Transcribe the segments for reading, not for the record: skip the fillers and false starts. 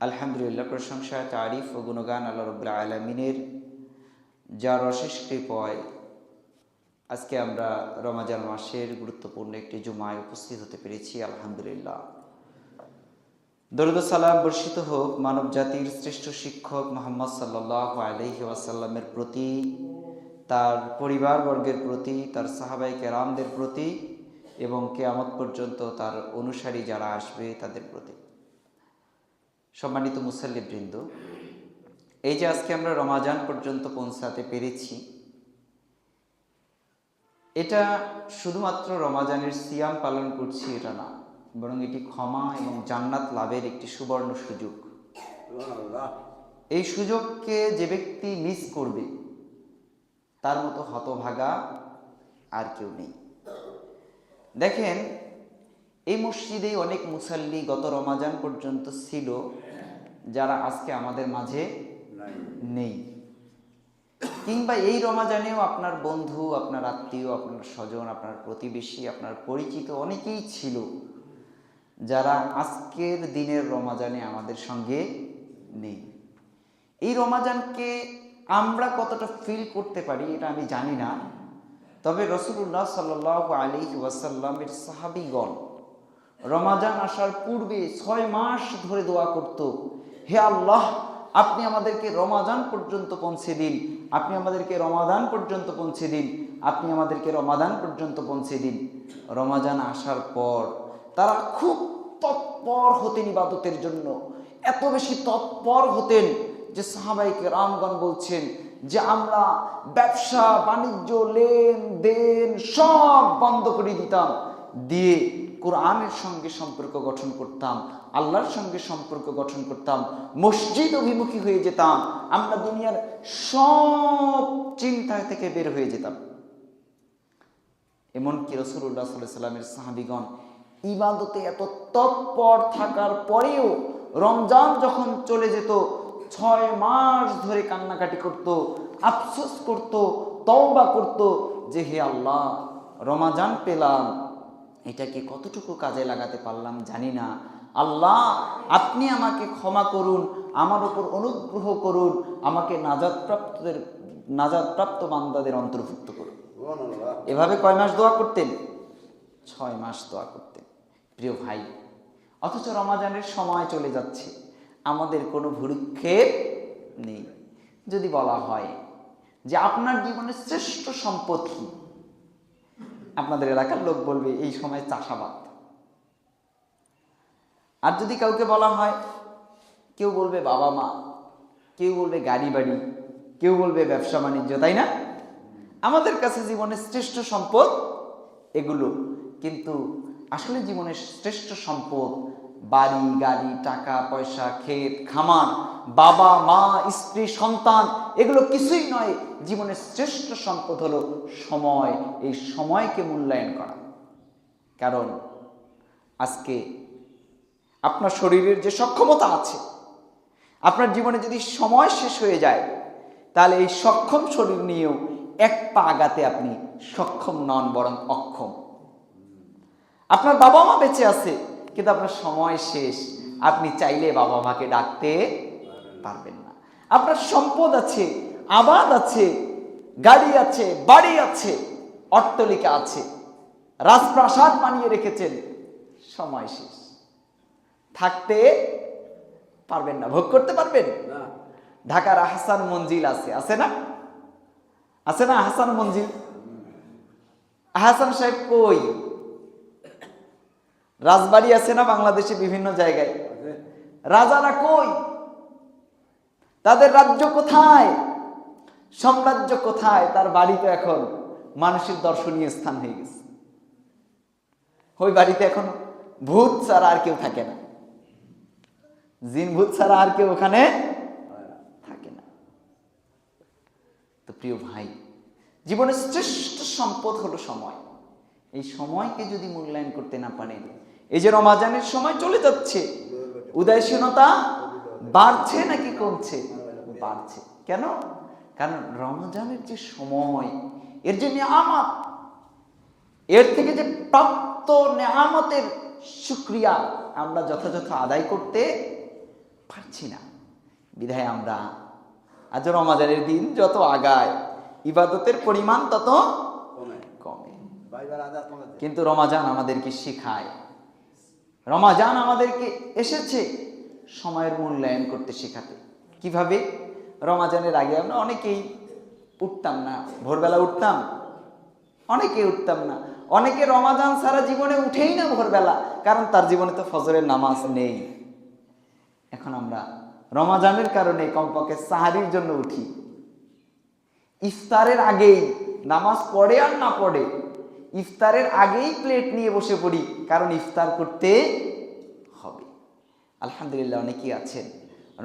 আলহামদুলিল্লাহ, প্রশংসা, তারিফ ও গুণগান আল্লাহ রাব্বুল আলামিনের, যার অশেষ কৃপায় আজকে আমরা রমজান মাসের গুরুত্বপূর্ণ একটি জুমায় উপস্থিত হতে পেরেছি। আলহামদুলিল্লাহ, দরুদ ও সালাম বর্ষিত হোক মানব জাতির শ্রেষ্ঠ শিক্ষক মুহাম্মদ সাল্লাল্লাহু আলাইহি ওয়াসাল্লামের প্রতি, তার পরিবারবর্গের প্রতি, তার সাহাবায়ে কেরামদের প্রতি এবং কিয়ামত পর্যন্ত তার অনুসারী যারা আসবে তাদের প্রতি। সম্মানিত মুসাল্লিবৃন্দ, এই যে আজকে আমরা রমাজান পর্যন্ত পৌঁছাতে পেরেছি, এটা শুধুমাত্র রমাজানের সিয়াম পালন করছি এটা না, বরং এটি ক্ষমা এবং জান্নাত লাভের একটি সুবর্ণ সুযোগ। এই সুযোগকে যে ব্যক্তি মিস করবে তার মতো হতভাগা আর কেউ নেই। দেখেন, এই মসজিদে অনেক মুসাল্লি গত রমাজান পর্যন্ত ছিল, যারা আজকে আমাদের মাঝে নেই। কিংবা এই রমাজানেও আপনার বন্ধু, আপনার আত্মীয়, আপনার স্বজন, আপনার প্রতিবেশী, আপনার পরিচিত অনেকেই ছিল, যারা আজকের দিনের রমাজানে আমাদের সঙ্গে নেই। এই রমাজানকে আমরা কতটা ফিল করতে পারি এটা আমি জানি না, তবে রাসূলুল্লাহ সাল্লাল্লাহু আলাইহি ওয়াসাল্লামের সাহাবীগণ রমাজান আসার পূর্বে 6 মাস ধরে দোয়া করত, হে আল্লাহ, আপনি আমাদেরকে রমাজান পর্যন্ত পৌঁছে দিন, আপনি আমাদেরকে রমাদান পর্যন্ত পৌঁছে দিন, আপনি আমাদেরকে রমাদান পর্যন্ত পৌঁছে দিন। রমাজান আসার পর তারা খুব তৎপর হতেন ইবাদতের জন্য, এত বেশি তৎপর হতেন যে সাহাবায়ে কেরামগণ বলছেন যে আমরা ব্যবসা বাণিজ্য, লেনদেন সব বন্ধ করে দিতাম, দিয়ে কোরআনের সঙ্গে সম্পর্ক গঠন করতাম, আল্লাহর সঙ্গে সম্পর্ক গঠন করতাম, মসজিদ অভিমুখী হয়ে যেতাম, আমরা দুনিয়ার সব চিন্তা থেকে বের হয়ে যেতাম। এমনকি রাসূলুল্লাহ সাল্লাল্লাহু আলাইহি ওয়াসাল্লামের সাহাবীগণ ইবাদতে এত তৎপর থাকার পরেও রমজান যখন চলে যেত 6 মাস ধরে কান্নাকাটি করত, আফসোস করত, তওবা করত যে হে আল্লাহ, রমাজান পেলাম, এটাকে কতটুকু কাজে লাগাতে পারলাম জানি না, আল্লাহ আপনি আমাকে ক্ষমা করুন, আমার উপর অনুগ্রহ করুন, আমাকে নাজাতপ্রাপ্ত বান্দাদের অন্তর্ভুক্ত করুন। এভাবে কয় মাস দোয়া করতেন? 6 মাস দোয়া করতেন। প্রিয় ভাই, অথচ রমাজানের সময় চলে যাচ্ছে, আমাদের কোনো ভ্রুক্ষেপ নেই। যদি বলা হয় যে আপনার জীবনের শ্রেষ্ঠ সম্পদ কি, আপনাদের এলাকার লোক বলবে এই সময় চাষাবাদ। আর যদি কাউকে বলা হয়, কেউ বলবে বাবা মা, কেউ বলবে গাড়ি বাড়ি, কেউ বলবে ব্যবসা বাণিজ্য, তাই না? আমাদের কাছে জীবনের শ্রেষ্ঠ সম্পদ এগুলো, কিন্তু আসলে জীবনের শ্রেষ্ঠ সম্পদ বাড়ি গাড়ি, টাকা পয়সা, ক্ষেত খামার, বাবা মা, স্ত্রী, সন্তান, এগুলো কিছুই নয়। জীবনের শ্রেষ্ঠ সম্পদ হলো সময়। এই সময়কে মূল্যায়ন করা। কারণ আজকে আপনার শরীরের যে সক্ষমতা আছে, আপনার জীবনে যদি সময় শেষ হয়ে যায়, তাহলে এই সক্ষম শরীর নিয়েও এক পা আগাতে আপনি সক্ষম নন, বরং অক্ষম। আপনার বাবা মা বেঁচে আছে, কিন্তু আপনার সময় শেষ, আপনি চাইলে বাবা মাকে ডাকতে পারবেন না। আপনার সম্পদ আছে, আবাদ আছে, গাড়ি আছে, বাড়ি আছে, অট্টালিকা আছে, রাজপ্রাসাদ বানিয়ে রেখেছেন, সময় শেষ, থাকতে পারবেন না, ভোগ করতে পারবেন না। ঢাকার আহসান মঞ্জিল আছে না? আছে না আহসান মঞ্জিল? আহসান সাহেব কই? রাজবাড়ি আছে না বাংলাদেশে বিভিন্ন জায়গায়? রাজারা কই? তাদের রাজ্য কোথায়? সাম্রাজ্য কোথায়? তার বাড়ি তো এখন মানুষের দর্শনীয় স্থান হয়ে গেছে। ওই বাড়িতে এখন ভূত ছাড়া আর কেউ থাকে না, জিন ভূত ছাড়া আর কেউ ওখানে থাকে না। তো প্রিয় ভাই, জীবনের শ্রেষ্ঠ সম্পদ হলো সময়। এই সময়কে যদি মূল্যায়ন করতে না পারেন, এই যে রমাজানের সময় চলে যাচ্ছে, উদাসীনতা বাড়ছে নাকি কমছে? বাড়ছে। কেন? কারণ রমজানের যে সময়, এর যে নেয়ামত, এর থেকে যে প্রাপ্ত নেয়ামতের শুকরিয়া আমরা যথাযথ আদায় করতে পারছি না। বিধায় আমরা আজ রমাজানের দিন যত আগায় ইবাদতের পরিমাণ তত কমে। কিন্তু রমাজান আমাদেরকে শেখায়, রমাজান আমাদেরকে এসেছে সময়ের মূল্যায়ন করতে শেখাতে। কিভাবে? রমাজানের আগে আমরা অনেকেই উঠতাম না, ভোরবেলা উঠতাম, অনেকে উঠতাম না, অনেকে রমাজান সারা জীবনে উঠেই না ভোরবেলা, কারণ তার জীবনে তো ফজরের নামাজ নেই। এখন আমরা রমাজানের কারণে কমপক্ষে সাহারির জন্য উঠি, ইফতারের আগেই, নামাজ পড়ে আর না পড়ে ইফতারের আগেই প্লেট নিয়ে বসে পড়ি, কারণ ইফতার করতে হবে। আলহামদুলিল্লাহ, অনেকেই আছেন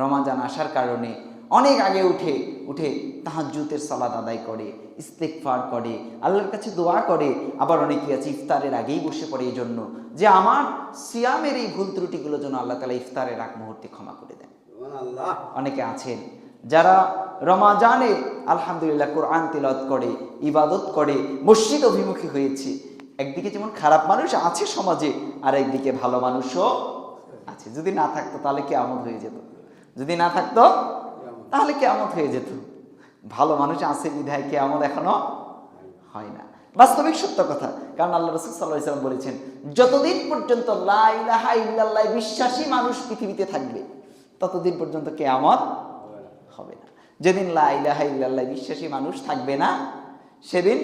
রমাজান আসার কারণে অনেক আগে উঠে তাহাজ্জুদের সালাত আদায় করে, ইস্তেগফার করে, আল্লাহর কাছে দোয়া করে। আবার অনেকেই আছে ইফতারের আগেই বসে পড়ে এই জন্য যে আমার সিয়ামের এই ভুল ত্রুটিগুলো যেন আল্লাহ তাআলা ইফতারের আগ মুহূর্তে ক্ষমা করে দেন। অনেকে আছেন যারা রমাজানে আলহামদুলিল্লাহ কোরআন তিলাওয়াত করে, ইবাদত করে, মসজিদ অভিমুখী হয়েছে। একদিকে যেমন খারাপ মানুষ আছে সমাজে, আর একদিকে ভালো মানুষও আছে। যদি না থাকতো তাহলে কিয়ামত হয়ে যেত, যদি না থাকতো তাহলে কিয়ামত হয়ে যেত। ভালো মানুষ আছে বিধায় কিয়ামত এখনো হয় না, বাস্তবিক সত্য কথা। কারণ আল্লাহ রাসূল সাল্লাল্লাহু আলাইহি ওয়াসাল্লাম বলেছেন, যতদিন পর্যন্ত লা ইলাহা ইল্লাল্লাহ বিশ্বাসী মানুষ পৃথিবীতে থাকবে ততদিন পর্যন্ত কিয়ামত হবে না। যেদিন লা ইলাহা ইল্লাল্লাহ বিশ্বাসী মানুষ থাকবে না সেদিন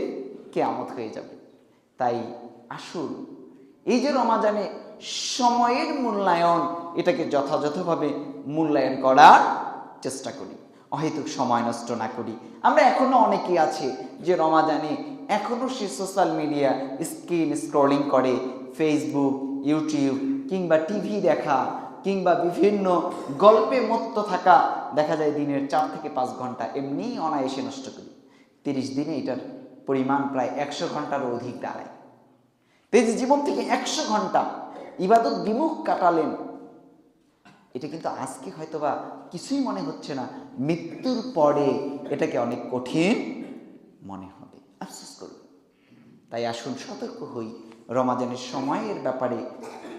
কিয়ামত হয়ে যাবে। তাই আসুন এই যে রমাজানে সময়ের মূল্যায়ন, এটাকে যথাযথভাবে মূল্যায়ন করার চেষ্টা করি, অহেতুক সময় নষ্ট না করি। আমরা এখনো অনেকেই আছে যে রমাজানে এখনো সে সোশ্যাল মিডিয়া স্ক্রিন স্ক্রলিং করে, ফেসবুক, ইউটিউব কিংবা টিভি দেখা কিংবা বিভিন্ন গল্পে মত্ত থাকা, দেখা যায় দিনের 4 থেকে 5 ঘন্টা এমনিই অনায়াসে নষ্ট করি। 30 দিনে এটার পরিমাণ প্রায় 100 ঘন্টারও অধিক দাঁড়ায়। এই যে জীবন থেকে 100 ঘন্টা ইবাদত বিমুখ কাটালেন, এটা কিন্তু আজকে হয়তোবা কিছুই মনে হচ্ছে না, মৃত্যুর পরে এটাকে অনেক কঠিন মনে হবে, আফসোস করবে। তাই আসুন সতর্ক হই, রমাজানের সময়ের ব্যাপারে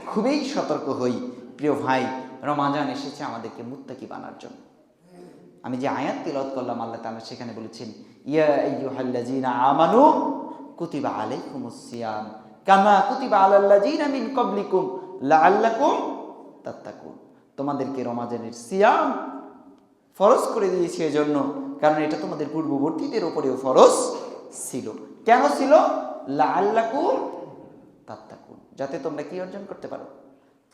খুবই সতর্ক হই। প্রিয় ভাই, রমাজান এসেছে আমাদেরকে মুত্তাকি বানার জন্য। আমি যে আয়াত তিলাওয়াত করলাম, আল্লাহ তাআলা সেখানে বলেছেন, ইয়া আইয়ুহাল্লাযীনা আমানু কুতিবা আলাইকুমুস সিয়াম কামা কুতিবা আলাল্লাযীনা মিন ক্বাবলিকুম লাআল্লাকুম তাত্তাকুন। তোমাদেরকে রমাজানের সিয়াম ফরজ করে দিয়েছি এজন্য, কারণ এটা তোমাদের পূর্ববর্তীদের উপরেও ফরজ ছিল। কেন ছিল? লাআল্লাকুম তাত্তাকুন, যাতে তোমরা কি অর্জন করতে পারো?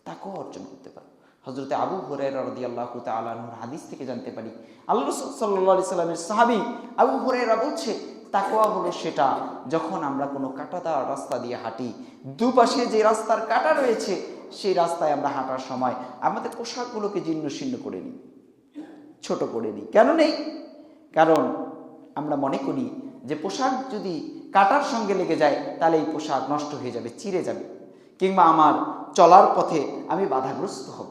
তাকওয়া অর্জন করতে পারো। হযরত আবু হুরায়রা রাদিয়াল্লাহু তাআলা আনহুর হাদিস থেকে জানতে পারি, আল্লাহ রাসূল সাল্লাল্লাহু আলাইহি সাল্লামের সাহাবী আবু হুরায়রা বলছে, তাকওয়া হলো সেটা যখন আমরা কোনো কাঁটাতার রাস্তা দিয়ে হাঁটি, দুপাশে যে রাস্তার কাঁটা রয়েছে সেই রাস্তায় আমরা হাঁটার সময় আমাদের পোশাকগুলোকে জীর্ণশীর্ণ করে নিই, ছোট করে নিই। কেন নেই? কারণ আমরা মনে করি যে পোশাক যদি কাঁটার সঙ্গে লেগে যায় তাহলে এই পোশাক নষ্ট হয়ে যাবে, চিরে যাবে, কিংবা আমার চলার পথে আমি বাধাগ্রস্ত হব।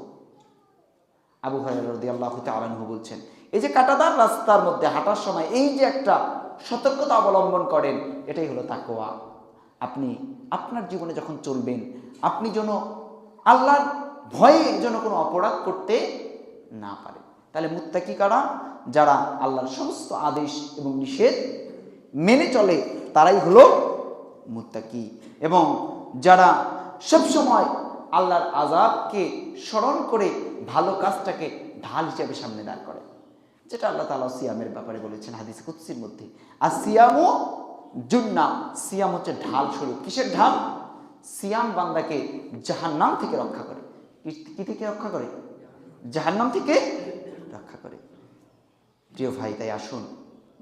আবু হুরায়রা রাদিয়াল্লাহু তাআলা আনহু বলছেন, এই যে কাঁটাদার রাস্তার মধ্যে হাঁটার সময় এই যে একটা সতর্কতা অবলম্বন করেন, এটাই হলো তাকওয়া। আপনি আপনার জীবনে যখন চলবেন, আপনি যেন আল্লাহর ভয়ে যেন কোনো অপরাধ করতে না পারে। তাহলে মুত্তাকি কারা? যারা আল্লাহর সমস্ত আদেশ এবং নিষেধ মেনে চলে, তারাই হলো মুত্তাকি। এবং যারা সবসময় আল্লাহর আযাবকে স্মরণ করে ভালো কাজটাকে ঢাল হিসেবে সামনে দাঁড় করে, যেটা আল্লাহ তাআলা সিয়ামের ব্যাপারে বলেছেন হাদিস কুদসির মধ্যে, আসিয়ামু জুন্নাহ, সিয়াম হচ্ছে ঢাল স্বরূপ। কিসের ঢাল? সিয়াম বান্দাকে জাহান্নাম থেকে রক্ষা করে। কি থেকে রক্ষা করে? জাহান্নাম থেকে রক্ষা করে। প্রিয় ভাই, তাই আসুন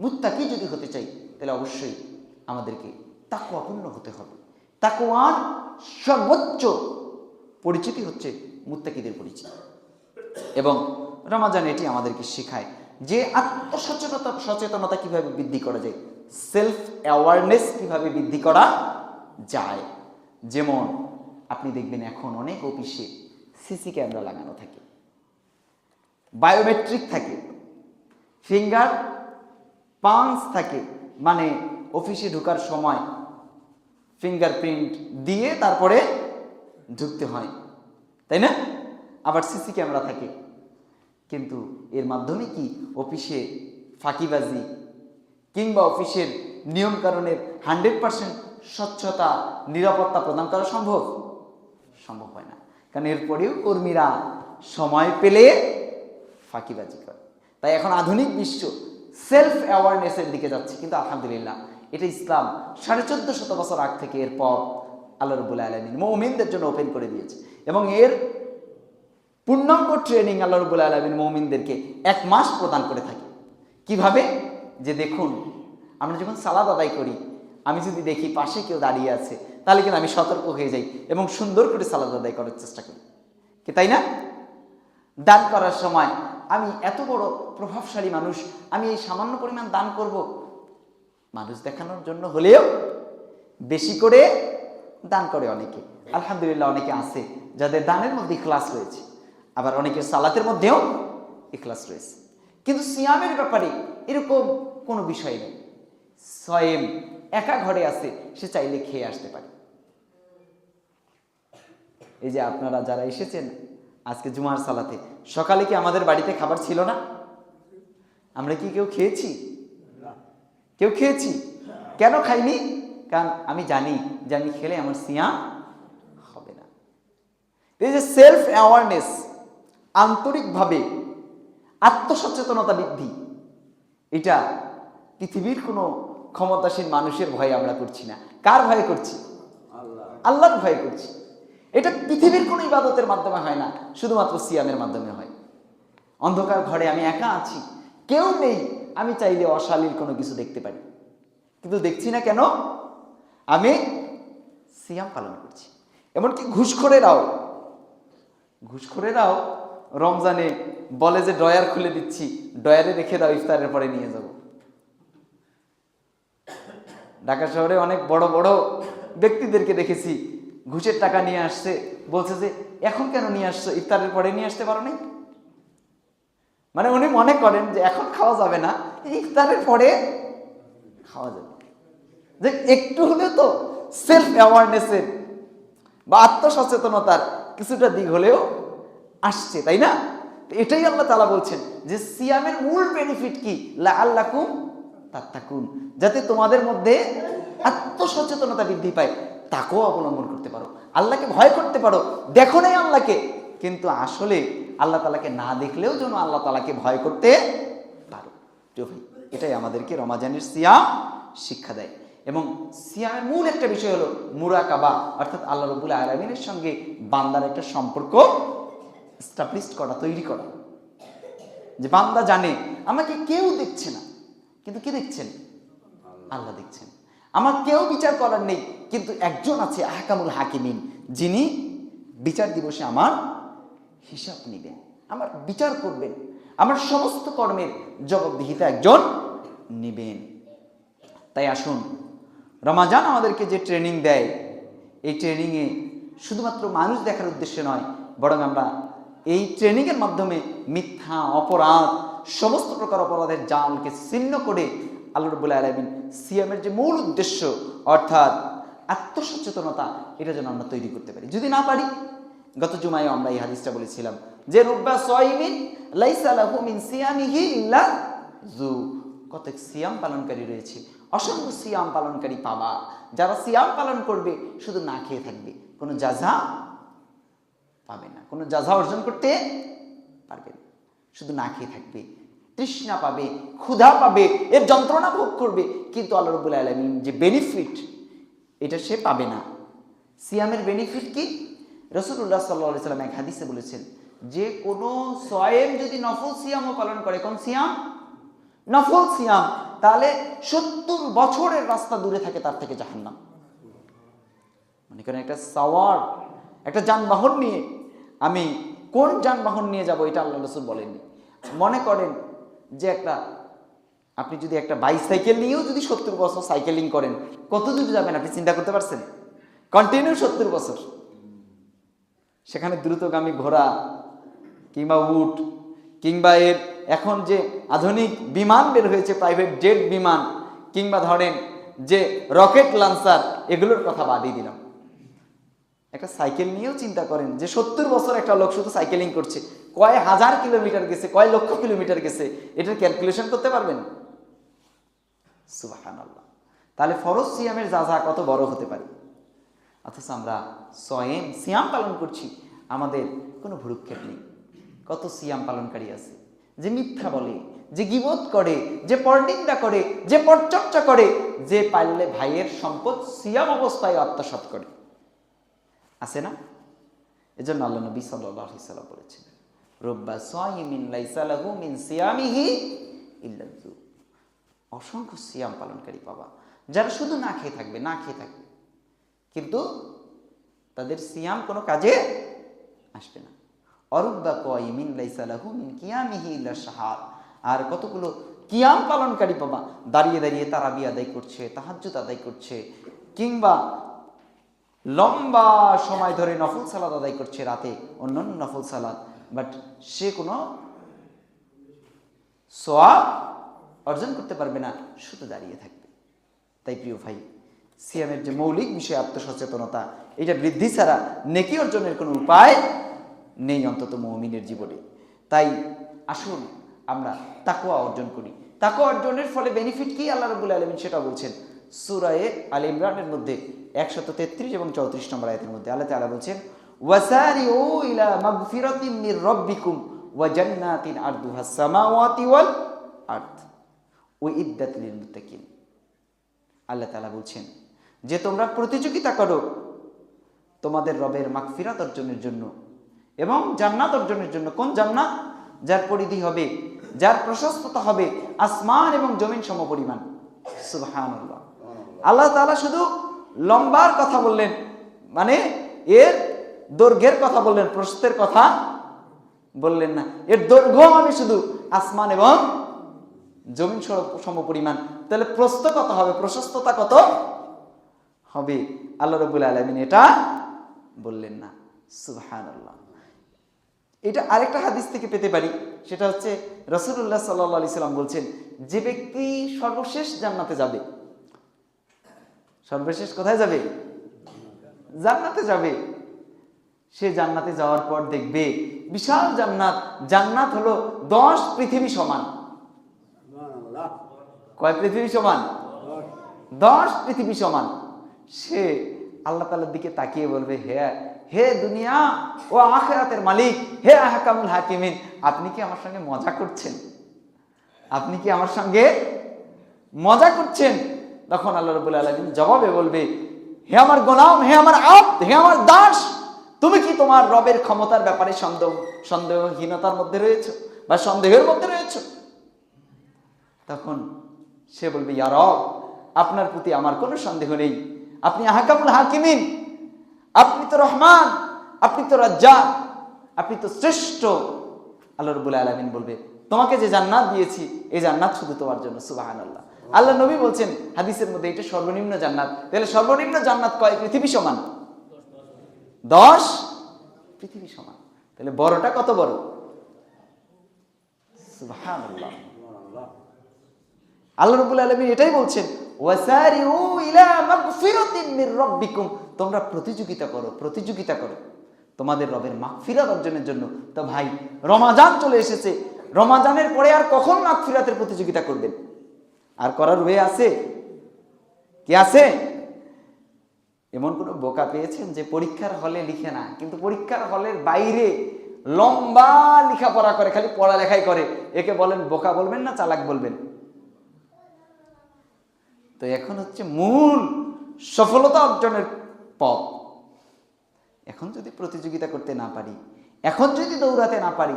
মুত্তাকি যদি হতে চাই তাহলে অবশ্যই আমাদেরকে তাকওয়াপূর্ণ হতে হবে। তাকওয়ার সর্বোচ্চ পরিচিতি হচ্ছে মুত্তাকিদের পরিচিতি। এবং রমাজান এটি আমাদেরকে শেখায় যে সচেতনতা কিভাবে বৃদ্ধি করা যায়, সেলফ অ্যাওয়ারনেস কিভাবে বৃদ্ধি করা যায়। যেমন আপনি দেখবেন এখন অনেক অফিসে সিসি ক্যামেরা লাগানো থাকে, বায়োমেট্রিক থাকে, ফিঙ্গার পাঞ্চ থাকে, মানে অফিসে ঢোকার সময় ফিঙ্গারপ্রিন্ট দিয়ে তারপরে ঢুকতে হয়, তাই না? আবার সিসি ক্যামেরা থাকে, কিন্তু এর মাধ্যমে কি অফিসে ফাঁকিবাজি কিংবা অফিসের নিয়মকানুনের 100% স্বচ্ছতা নিরাপত্তা প্রদান করা সম্ভব হয় না। কারণ এরপরেও কর্মীরা সময় পেলে ফাঁকিবাজি করে। তাই এখন আধুনিক বিশ্ব সেলফ অ্যাওয়ারনেসের দিকে যাচ্ছে, কিন্তু আলহামদুলিল্লাহ এটা ইসলাম 1450 বছর আগ থেকে এর পথ আল্লাহ রাব্বুল আলামিন মুমিনদের জন্য ওপেন করে দিয়েছে, এবং এর পূর্ণাঙ্গ ট্রেনিং আল্লাহ রাব্বুল আলামিন মুমিনদেরকে 1 মাস প্রদান করে থাকে। কিভাবে? যে দেখুন, আমরা যখন সালাত আদায় করি, আমি যদি দেখি পাশে কেউ দাঁড়িয়ে আছে, তাহলে কিন্তু আমি সতর্ক হয়ে যাই এবং সুন্দর করে সালাত আদায় করার চেষ্টা করি, কি তাই না? দান করার সময় আমি এত বড় প্রভাবশালী মানুষ, আমি এই সামান্য পরিমাণ দান করব, মানুষ দেখানোর জন্য হলেও বেশি করে দান করে অনেকে। আলহামদুলিল্লাহ অনেকে আছে যাদের দানের মধ্যে ইখলাস রয়েছে, আবার অনেকের সালাতের মধ্যেও ইখলাস রয়েছে। কিন্তু সিয়ামের ব্যাপারে এরকম কোনো বিষয় নেই। সয়েম একা ঘরে আছে, সে চাইলে খেয়ে আসতে পারে। এই যে আপনারা যারা এসেছেন আজকে জুমার সালাতে, সকালে কি আমাদের বাড়িতে খাবার ছিল না? আমরা কি কেউ খেয়েছি? কেউ খেয়েছি? কেন খাইনি? কারণ আমি জানি যে আমি খেলে আমার সিয়াম হবে না। এই যে সেলফ অ্যাওয়ারনেস, আন্তরিকভাবে আত্মসচেতনতা বৃদ্ধি, এটা পৃথিবীর কোনো ক্ষমতাসীন মানুষের ভয়ে আমরা করছি না। কার ভয়ে করছি? আল্লাহর ভয়ে করছি। এটা পৃথিবীর কোনো ইবাদতের মাধ্যমে হয় না, শুধুমাত্র সিয়ামের মাধ্যমে হয়। অন্ধকার ঘরে আমি একা আছি, কেউ নেই, আমি চাইলে অশালীল কোনো কিছু দেখতে পারি, কিন্তু দেখছি না কেন? আমি সিয়াম পালন করছি। এমনকি ঘুষখোরেরাও রমজানে বলে যে ড্রয়ার খুলে দিচ্ছি, ড্রয়ারে রেখে দাও, ইফতারের পরে নিয়ে যাব। ঢাকা শহরে অনেক বড় বড় ব্যক্তিদেরকে দেখেছি ঘুষের টাকা নিয়ে আসছে, বলছে যে এখন কেন নিয়ে আসছো, ইফতারের পরে নিয়ে আসতে পারো নাই? মানে উনি মনে করেন যে এখন খাওয়া যাবে না, ইফতারের পরে খাওয়া যাবে। যে একটু হলেও তো সেলফ অ্যাওয়ারনেসের বা আত্মসচেতনতার কিছুটা দিক হলেও আসছে, তাই না? এটাই আল্লাহ তাআলা বলছেন যে সিয়ামের মূল বেনিফিট কি? লাআল্লাকুম তাত্তাকুন, যাতে তোমাদের মধ্যে আত্মসচেতনতা বৃদ্ধি পায়, তাকওয়া অবলম্বন করতে পারো, আল্লাহকে ভয় করতে পারো। দেখো নাই আল্লাহকে, কিন্তু আসলে আল্লাহ তাআলাকে না দেখলেও যেন আল্লাহ তাআলাকে ভয় করতে পারো। প্রিয় ভাই, এটাই আমাদেরকে রমাজানের সিয়াম শিক্ষা দেয়। এবং সিয়ামের মূল একটা বিষয় হলো মুরাকাবা, অর্থাৎ আল্লাহ রাব্বুল আলামিনের সঙ্গে বান্দার একটা সম্পর্ক এস্টাবলিশ করা, তৈরি করা। যে বান্দা জানে আমাকে কেউ দেখছে না, কিন্তু কি দেখছেন? আল্লাহ দেখছেন। আমার কেউ বিচার করার নেই, কিন্তু একজন আছে আহকামুল হাকিমিন, যিনি বিচার দিবসে আমার হিসাব নেবেন, আমার বিচার করবেন, আমার সমস্ত কর্মের জবাবদিহিতা একজন নেবেন। তাই আসুন, রমাজান আমাদেরকে যে ট্রেনিং দেয়, এই ট্রেনিংয়ে শুধুমাত্র মানুষ দেখার উদ্দেশ্যে নয়, বরং আমরা এই ট্রেনিংয়ের মাধ্যমে মিথ্যা, অপরাধ, সমস্ত প্রকার অপরাধের জালকে ছিন্ন করে আল্লাহ রাব্বুল আলামিন সিয়ামের যে মূল উদ্দেশ্য অর্থাৎ আত্মসচেতনতা, এটা যেন আমরা তৈরি করতে পারি। যদি না পারি, গত জুমায় আমরা এই হাদিসটা বলেছিলাম যে রুব্বা সাইমিন লাইসা লাহু মিন সিয়ামিহি ইল্লা যু, কত সিয়াম পালনকারী রয়েছে, অসংখ্য সিয়াম পালনকারী পাবা, যারা সিয়াম পালন করবে শুধু না খেয়ে থাকবে, কোনো জাযা পাবে না, কোনো জাযা অর্জন করতে পারবে না, শুধু না খেয়ে থাকবে, তৃষ্ণা পাবে, ক্ষুধা পাবে, এর যন্ত্রণা ভোগ করবে, কিন্তু আল্লাহ রাব্বুল আলামিন যে বেনিফিট, এটা সে পাবে না। সিয়ামের বেনিফিট কি? রাসূলুল্লাহ সাল্লাল্লাহু আলাইহি সাল্লাম এক হাদিসে বলেছেন যে কোনো সয়েম যদি নফল সিয়ামও পালন করে, কোন সিয়াম? নফল সিয়াম, তাহলে 70 বছরের রাস্তা দূরে থাকে তার থেকে জাহান্নাম। মনে করেন একটা সাওয়ার, একটা যানবাহন নিয়ে, আমি কোন যানবাহন নিয়ে যাব এটা আল্লাহ রাসূল বলেননি। মনে করেন যে আপনি যদি একটা বাইসাইকেল নিয়েও যদি 70 বছর সাইকেলিং করেন, কত দূর যাবেন আপনি চিন্তা করতে পারছেন? কন্টিনিউ 70 বছর। সেখানে দ্রুতগামী ঘোড়া কিংবা উট কিংবা এর এখন যে আধুনিক বিমান বের হয়েছে, প্রাইভেট জেট বিমান, কিংবা ধরেন যে রকেট লঞ্চার, এগুলোর কথা বাদই দিলাম। একটা সাইকেল নিয়েও চিন্তা করেন যে 70 বছর একটা লোক শুধু সাইকেলিং করছে, কয় হাজার কিলোমিটার গেছে, কয় লক্ষ কিলোমিটার গেছে, এটার ক্যালকুলেশন করতে পারবেন? সুবহানাল্লাহ। তাহলে ফরজ সিয়ামের যা যা কত বড় হতে পারে, অথচ আমরা সিয়াম পালন করছি, আমাদের কোনো ভ্রুক্ষেপ নেই। কত সিয়াম পালনকারী আছে যে মিথ্যা বলে, যে গীবত করে, যে পরনিন্দা করে, যে পরচর্চা করে, যে পারলে ভাইয়ের সম্পদ সিয়াম অবস্থায় আত্মসাৎ করে, আছে না? এজন্য আল্লাহ নবী সাল্লাল্লাহু আলাইহি সাল্লাম বলেছেন, রব্বা সায়িমিন লাইসা লাহু মিন সিয়ামিহি ইল্লা যু। অসংখ্য সিয়াম পালনকারী পাবা যারা শুধু না খেয়ে থাকবে, না খেয়ে থাকবে, কিন্তু তাদের সিয়াম কোনো কাজে আসবে না। অরুব্বা কায়িমিন লাইসা লাহু মিন কিয়ামিহি ইল্লা শাহর। আর কতগুলো কিয়াম পালনকারী পাবা, দাঁড়িয়ে দাঁড়িয়ে তারাবি আদায় করছে, তাহাজ্জুদ আদায় করছে, কিংবা লম্বা সময় ধরে নফল সালাত আদায় করছে রাতে, অন্যান্য নফল সালাত, বাট সে কোনো সওয়াব অর্জন করতে পারবে না, শুধু দাঁড়িয়ে থাকবে। তাই প্রিয় ভাই, সিয়ামের যে মৌলিক বিষয় আত্মসচেতনতা, এটা বৃদ্ধি ছাড়া নেকি অর্জনের কোনো উপায় নেই, অন্তত মুমিনের জীবনে। তাই আসুন আমরা তাকওয়া অর্জন করি। তাকওয়া অর্জনের ফলে বেনিফিট কি আল্লাহ রাব্বুল আলামিন সেটা বলছেন সূরা আলে ইমরানের মধ্যে 133 এবং 34 নম্বর আয়াতের মধ্যে। আল্লাহ তাআলা বলছেন, ওয়াসারিউ ইলা মাগফিরাতিম মির রাব্বিকুম ওয়া জান্নাতিন আরদুহাস সামাওয়াতি ওয়াল আরদ উইদ্দাত লিল মুত্তাকিন। আল্লাহ তাআলা বলছেন যে তোমরা প্রতিযোগিতা করো তোমাদের রবের মাগফিরাত অর্জনের জন্য এবং জান্নাত অর্জনের জন্য। কোন জান্নাত? যার পরিধি হবে, যার প্রশস্ততা হবে আসমান এবং জমিন সমপরিমাণ। সুবহানাল্লাহ। আল্লাহ তাআলা শুধু লম্বার কথা বললেন, মানে এর দৈর্ঘ্যের কথা বললেন, প্রস্থের কথা বললেন না। এর দৈর্ঘ্য আমি শুধু আসমান এবং জমিন সমপরিমাণ। তাহলে প্রস্থ কত হবে, প্রশস্ততা কত হবে, আল্লাহ রাব্বুল আলামিন এটা বললেন না। সুবহানাল্লাহ। এটা আরেকটা হাদিস থেকে পেতে পারি, সেটা হচ্ছে রাসূলুল্লাহ সাল্লাল্লাহু আলাইহি সাল্লাম বলছেন, যে ব্যক্তি সর্বশেষ জান্নাতে যাবে, সর্বশেষ কোথায় যাবে? জান্নাতে যাবে। সে জান্নাতে যাওয়ার পর দেখবে বিশাল জান্নাত। জান্নাত হলো 10 পৃথিবী সমান। কয় পৃথিবী সমান? 10 পৃথিবী সমান। সে আল্লাহ তাআলার দিকে তাকিয়ে বলবে, হে দুনিয়া ও আখিরাতের মালিক, হে আহকামুল হাকিমিন, আপনি কি আমার সঙ্গে মজা করছেন? আপনি কি আমার সঙ্গে মজা করছেন? তখন আল্লাহ রাব্বুল আলামিন জবাবে বলবে, হে আমার গোলাম, হে আমার আব্দ, হে আমার দাস, তুমি কি তোমার রবের ক্ষমতার ব্যাপারে সন্দেহহীনতার মধ্যে রয়েছো বা সন্দেহের মধ্যে রয়েছো? তখন সে বলবে, ইয়া রব, আপনার প্রতি আমার কোনো সন্দেহ নেই, আপনি আহকামুল হাকিমিন, আপনি তো রহমান, আপনি তো রাজ্জাক, আপনি তো শ্রেষ্ঠ। আল্লাহ রাব্বুল আলামিন বলবে, তোমাকে যে জান্নাত দিয়েছি এই জান্নাত শুধু তোমার জন্য। সুবহানাল্লাহ। আল্লাহ নবী বলছেন হাদিসের মধ্যে, এটা সর্বনিম্ন জান্নাত। তাহলে সর্বনিম্ন জান্নাত কয় পৃথিবী সমান? 10 পৃথিবী সমান। তাহলে বড়টা কত বড়? সুবহানাল্লাহ। আল্লাহ রাব্বুল আলামিন এটাই বলছেন, ওয়াসারিউ ইলা মাগফিরাতিন মির রাব্বিকুম, তোমরা প্রতিযোগিতা করো, প্রতিযোগিতা করো তোমাদের রবের মাগফিরাত অর্জনের জন্য। তো ভাই, রমাজান চলে এসেছে, রমাজানের পরে আর কখন মাগফিরাতের প্রতিযোগিতা করবেন? আর করার ওয়ে আছে কি? আছে? এমন কোন বোকা পেয়েছেন যে পরীক্ষার হলে লিখে না, কিন্তু পরীক্ষার হলের বাইরে লম্বা লেখাপড়া করে, খালি পড়ালেখাই করে? একে বলেন বোকা বলবেন না চালাক বলবেন? তো এখন হচ্ছে মূল সফলতা অর্জনের পথ। এখন যদি প্রতিযোগিতা করতে না পারি, এখন যদি দৌড়াতে না পারি,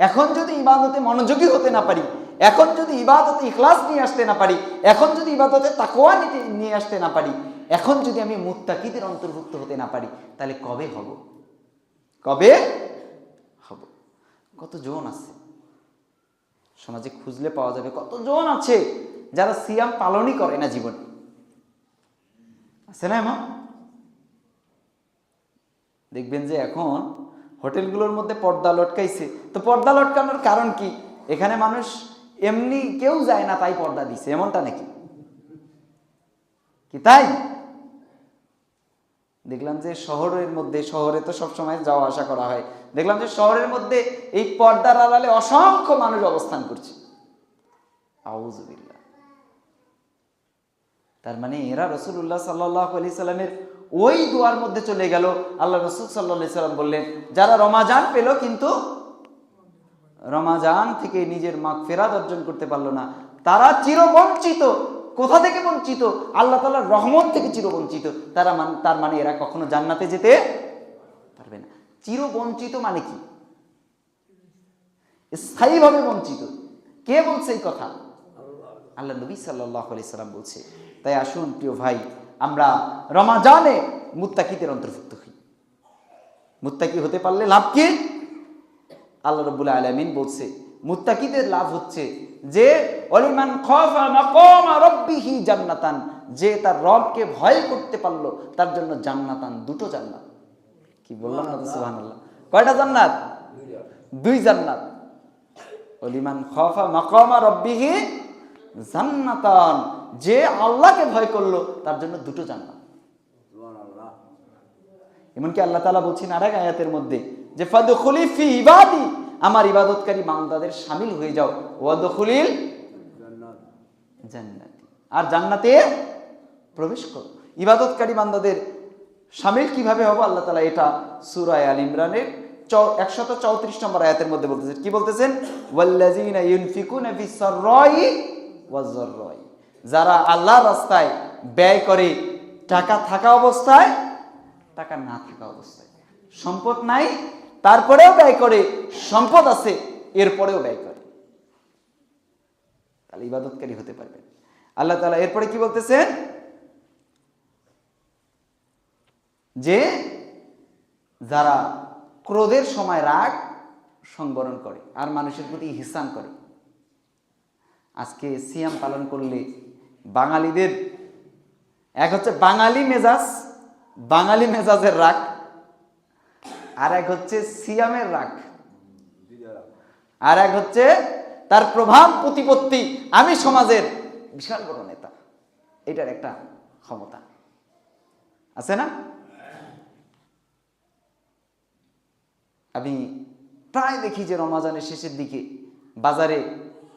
এখন যদি ইবাদতে মনোযোগী হতে না পারি, এখন যদি ইবাদতে ইখলাস নিয়ে আসতে না পারি, এখন যদি ইবাদতে তাকওয়া নিয়ে আসতে না পারি, এখন যদি আমি মুত্তাকিদের অন্তর্ভুক্ত হতে না পারি, তাহলে কবে হব? কবে হব? কতজন আছে সমাজে, খুঁজলে পাওয়া যাবে কতজন আছে যারা সিয়াম পালনই করে না জীবনে। আছে না? এমন দেখবেন যে এখন হোটেলগুলোর মধ্যে পর্দা লটকাইছে। তো পর্দা লটকানোর কারণ কি? এখানে মানুষ এমনি কেউ যায় না, তাই পর্দা দিছে, এমনটা নাকি? কি তাই? দেখলাম যে শহরের মধ্যে, শহরে তো সবসময় যাওয়া আসা করা হয়, দেখলাম যে শহরের মধ্যে এই পর্দার আড়ালে অসংখ্য মানুষ অবস্থান করছে। আউযুবিল্লাহ। তার মানে এরা রাসূলুল্লাহ সাল্লাল্লাহু আলাইহি সাল্লামের ওই দুয়ার মধ্যে চলে গেল। আল্লাহ রাসূল সাল্লাল্লাহু আলাইহি সাল্লাম বললেন, যারা রমাজান পেল কিন্তু রমাজান থেকে নিজের মাগফিরাত অর্জন করতে পারলো না, তারা চিরবঞ্চিত। কোথা থেকে বঞ্চিত? আল্লাহ তাআলার রহমত থেকে চিরবঞ্চিত। তার মানে এরা কখনো জান্নাতে যেতে পারবে না। চিরবঞ্চিত মানে কি? স্থায়ীভাবে বঞ্চিত। কে বলছে এই কথা? আল্লাহ নবী সাল্লাল্লাহু আলাইহি সাল্লাম বলছে। তাই আসুন প্রিয় ভাই, আমরা রমাজানে মুত্তাকিদের অন্তর্ভুক্ত হই। মুত্তাকি হতে পারলে লাভ কি? আল্লাহ রাব্বুল আলামিন বলছে মুত্তাকিদের লাভ হচ্ছে যে ওয়ালিমান খাফা মাকামা রাব্বিহি জান্নাতান, যে তার রবকে ভয় করতে পারলো তার জন্য জান্নাতান, দুটো জান্নাত। কি বললাম না? সুবহানাল্লাহ। কয়টা জান্নাত? দুই জান্নাত। ওয়ালিমান খাফা মাকামা রাব্বিহি জান্নাতান, যে আল্লাহকে ভয় করলো তার জন্য দুটো জান্নাত। সুবহানাল্লাহ। এমনকি আল্লাহ তাআলা বলছেন আরেক আয়াতের মধ্যে যে ফাদখুলি ফি ইবাদি, আমার ইবাদতকারী বান্দাদের শামিল হয়ে যাও, ওয়াদখুলিল জান্নাতি, আর জান্নাতে প্রবেশ করো। ইবাদতকারী বান্দাদের শামিল কিভাবে হবো? আল্লাহ তাআলা এটা সূরা আল ইমরানের 134 নম্বর আয়াতের মধ্যে বলতেছেন। কি বলতেছেন? ওয়াল্লাযিনা ইউনফিকুনা ফিস সাররাই ওয়াজ যাররাই, যারা আল্লাহর রাস্তায় ব্যয় করে, টাকা থাকা অবস্থায়, টাকা না থাকা অবস্থায়, সম্পদ নাই তারপরেও ব্যয় করে, সম্পদ আছে এরপরেও ব্যয় করে, তাহলে ইবাদতকারী হতে পারবেন। আল্লাহ তাআলা এরপরে কি বলতেছেন? যে যারা ক্রোধের সময় রাগ সংবরণ করে আর মানুষের প্রতি ইহসান করে। আজকে সিয়াম পালন করলে বাঙালিদের এক হচ্ছে বাঙালি মেজাজ, বাঙালি মেজাজের রাগ, আর এক হচ্ছে সিয়ামের রাগ, আর এক হচ্ছে তার প্রভাব প্রতিপত্তি, আমি সমাজের বিশাল বড় নেতা, এটার একটা ক্ষমতা আছে না? আমি প্রায় দেখি যে রমজানের শেষের দিকে বাজারে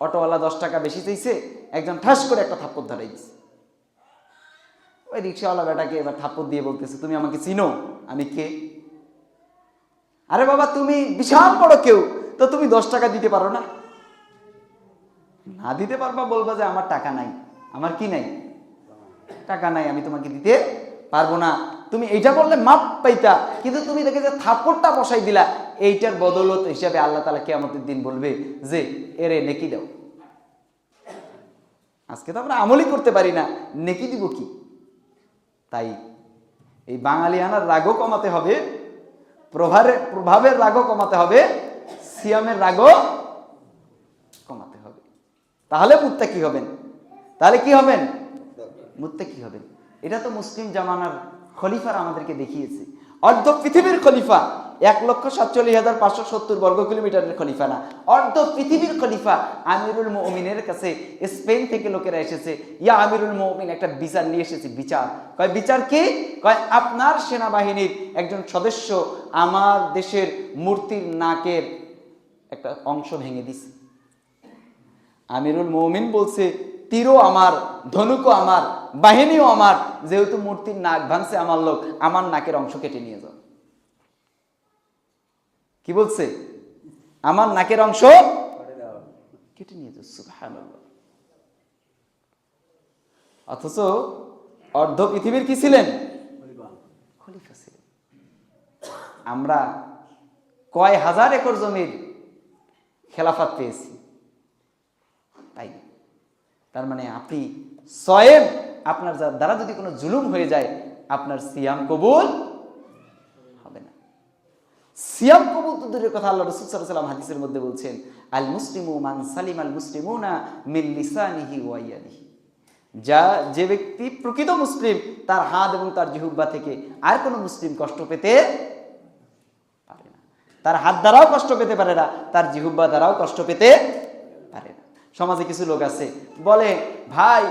অটোওয়ালা 10 টাকা বেশি চাইছে, একজন ঠাস করে একটা থাপ্পড় ধরাই দিছে। ওই রিক্সাওয়ালা বেটাকে এবার থাপ্পড় দিয়ে বলতেছে, তুমি আমাকে চিনো? আমি কে? আরে বাবা, তুমি বিশাল বড় কেউ, তো তুমি 10 টাকা দিতে পারো না? না দিতে পারবা, বলবা যে আমার টাকা নাই। আমার কি নাই? টাকা নাই, আমি তোমাকে দিতে পারবো না। তুমি এইটা বললে মাপ পাইতা, কিন্তু তুমি দেখে যে থাপ্পড়টা বসাই দিলা, এইটার বদৌলত হিসাবে আল্লাহ তাআলা কিয়ামতের দিন বলবে যে এরে নেকি দাও। আজকে তো আমরা আমলই করতে পারি না, নেকি দিব কি? তাই এই বাঙালিয়ানার রাগও কমাতে হবে, প্রভাবের রাগও কমাতে হবে, সিয়ামের রাগও কমাতে হবে। তাহলে মুত্তাকি হবেন। তাহলে কি হবেন? মুত্তাকি হবেন। এটা তো মুসলিম জামানার খলিফার আমাদেরকে দেখিয়েছে। অর্ধ পৃথিবীর খলিফা, 1,47,570 বর্গ কিলোমিটারের খলিফা না, অর্ধ পৃথিবীর খলিফা আমিরুল মুমিনের কাছে স্পেন থেকে লোকেরা এসেছে, ইয়া আমিরুল মুমিন, একটা বিচার নিয়ে এসেছে। বিচার কয়, বিচার কি? কয় আপনার সেনাবাহিনীর একজন সদস্য আমার দেশের মূর্তির নাকের একটা অংশ ভেঙে দিছে। আমিরুল মুমিন বলছে, তীরও আমার, ধনুকও আমার, বাহিনীও আমার, যেহেতু মূর্তির নাক ভাঙছে আমার লোক, আমার নাকের অংশ কেটে নিয়ে যাও। কি বলছে? আমার নাকের অংশ কেটে নিয়ে যাও। সুবহানাল্লাহ। অথচ অর্ধ পৃথিবীর কি ছিলেন? খলিফা ছিলেন। আমরা কয় হাজার একর জমির খেলাফত পেয়েছি, তাই তার মানে আপনি সয়েব, আপনার দ্বারা যদি কোনো জুলুম হয়ে যায়, আপনার সিয়াম কবুল হবে না। সিয়াম কবুল তো দূরের কথা, আল্লাহ রাসূল সাল্লাল্লাহু আলাইহি ওয়াসাল্লাম হাদিসের মধ্যে বলছেন, আল মুসলিমু মান সালিমাল মুসলিমুনা মিন লিসানিহি ওয়া ইয়াদিহি, যে ব্যক্তি প্রকৃত মুসলিম, তার হাত এবং তার জিহ্বা থেকে আর কোনো মুসলিম কষ্ট পেতে পারে না। তার হাত দ্বারাও কষ্ট পেতে পারে না, তার জিহ্বা দ্বারাও কষ্ট পেতে পারে না। সমাজে কিছু লোক আছে বলে, ভাই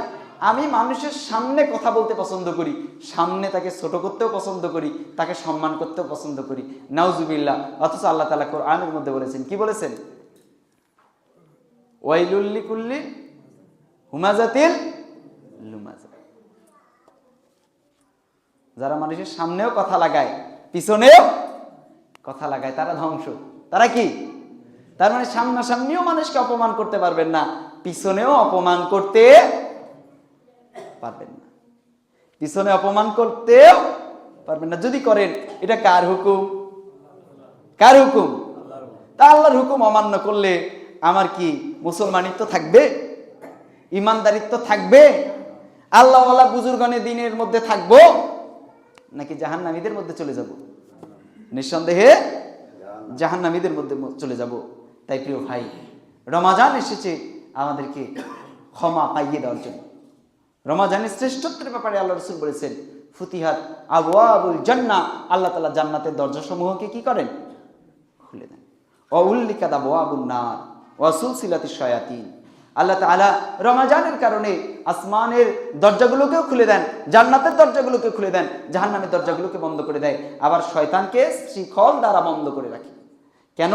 আমি মানুষের সামনে কথা বলতে পছন্দ করি, সামনে তাকে ছোট করতেও পছন্দ করি, তাকে সম্মান করতেও পছন্দ করি, নাউজুবিল্লাহ। অথচ আল্লাহ তাআলা কোরআনের মধ্যে বলেছেন, কি বলেছেন? ওয়াইলুল লিকুল্লি হুমাজাতিল লুমাজা। যারা মানুষের সামনেও কথা লাগায়, পিছনেও কথা লাগায়, তারা ধ্বংস। তারা কি? তার মানে সামনাসামনিও মানুষকে অপমান করতে পারবেন না, পিছনেও অপমান করতে পারবেন না। পিছনে অপমান করতেও পারবেন না। যদি করেন, এটা কার হুকুম? কার হুকুম? তা আল্লাহর হুকুম অমান্য করলে আমার কি মুসলমানিত্ব থাকবে? ইমানদারিত্ব থাকবে? আল্লাহওয়ালা বুজুর্গানে দিনের মধ্যে থাকবো, নাকি জাহান্নামীদের মধ্যে চলে যাব? নিঃসন্দেহে জাহান্নামীদের মধ্যে চলে যাব। তাই প্রিয় ভাই, রমাজান এসেছে আমাদেরকে ক্ষমা পাইয়ে দেওয়ার জন্য। রমাজানের শ্রেষ্ঠত্বের ব্যাপারে আল্লাহ রাসূল বলেছেন, ফুতিহাত আবওয়াবুল জান্নাহ, আল্লাহ তাআলা জান্নাতের দরজাসমূহকে কি করেন? খুলে দেন। ওয়া উল্লিকাত আবওয়াবুন নার ওয়া সুলসিলাতিশ শায়াতিন, আল্লাহ তাআলা রমাজানের কারণে আসমানের দরজাগুলোকেও খুলে দেন, জান্নাতের দরজাগুলোকে খুলে দেন, জাহান্নামের দরজাগুলোকে বন্ধ করে দেয়, আবার শয়তানকে শিকল দ্বারা বন্ধ করে রাখে। কেন?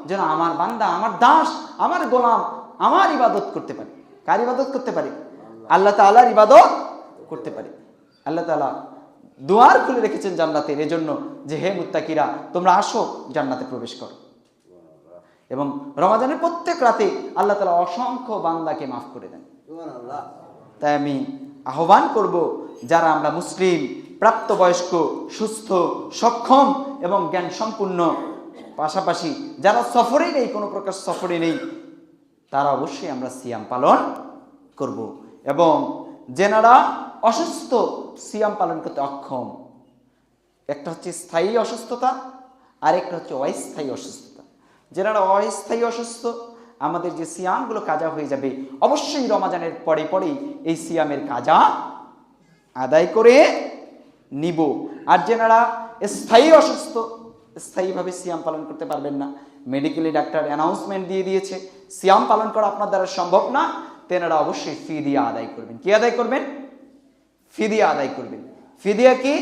যেন আমার বান্দা, আমার দাস, আমার গোলাম আমার ইবাদত করতে পারে। কার ইবাদত করতে পারে? আল্লাহ তাআলার ইবাদত করতে পারে। আল্লাহ তাআলা দুয়ার খুলে রেখেছেন জান্নাতের, এজন্য যে হে মুত্তাকিরা, তোমরা আসো, জান্নাতে প্রবেশ করো। এবং রমাজানের প্রত্যেক রাতে আল্লাহ তাআলা অসংখ্য বান্দাকে মাফ করে দেন। তাই আমি আহ্বান করব, যারা আমরা মুসলিম, প্রাপ্তবয়স্ক, সুস্থ, সক্ষম এবং জ্ঞান সম্পূর্ণ, পাশাপাশি যারা সফরে নেই, কোনো প্রকার সফরে নেই, তারা অবশ্যই আমরা সিয়াম পালন করব। এবং যেনারা অসুস্থ, সিয়াম পালন করতে অক্ষম, একটা হচ্ছে স্থায়ী অসুস্থতা, আর একটা হচ্ছে অস্থায়ী অসুস্থতা। যেনারা অস্থায়ী অসুস্থ, আমাদের যে সিয়ামগুলো কাজা হয়ে যাবে, অবশ্যই রমাজানের পরে পরেই এই সিয়ামের কাজা আদায় করে নিব। আর যেনারা স্থায়ী অসুস্থ, স্থায়ীভাবে সিয়াম পালন করতে পারবেন না, মেডিকেলি ডাক্তার অ্যানাউন্সমেন্ট দিয়ে দিয়েছে সিয়াম পালন করা আপনার দ্বারা সম্ভব না, তেনারা অবশ্যই ফিদিয়া আদায় করবেন। কি আদায় করবেন? ফিদিয়া আদায় করবেন। ফিদিয়া কি?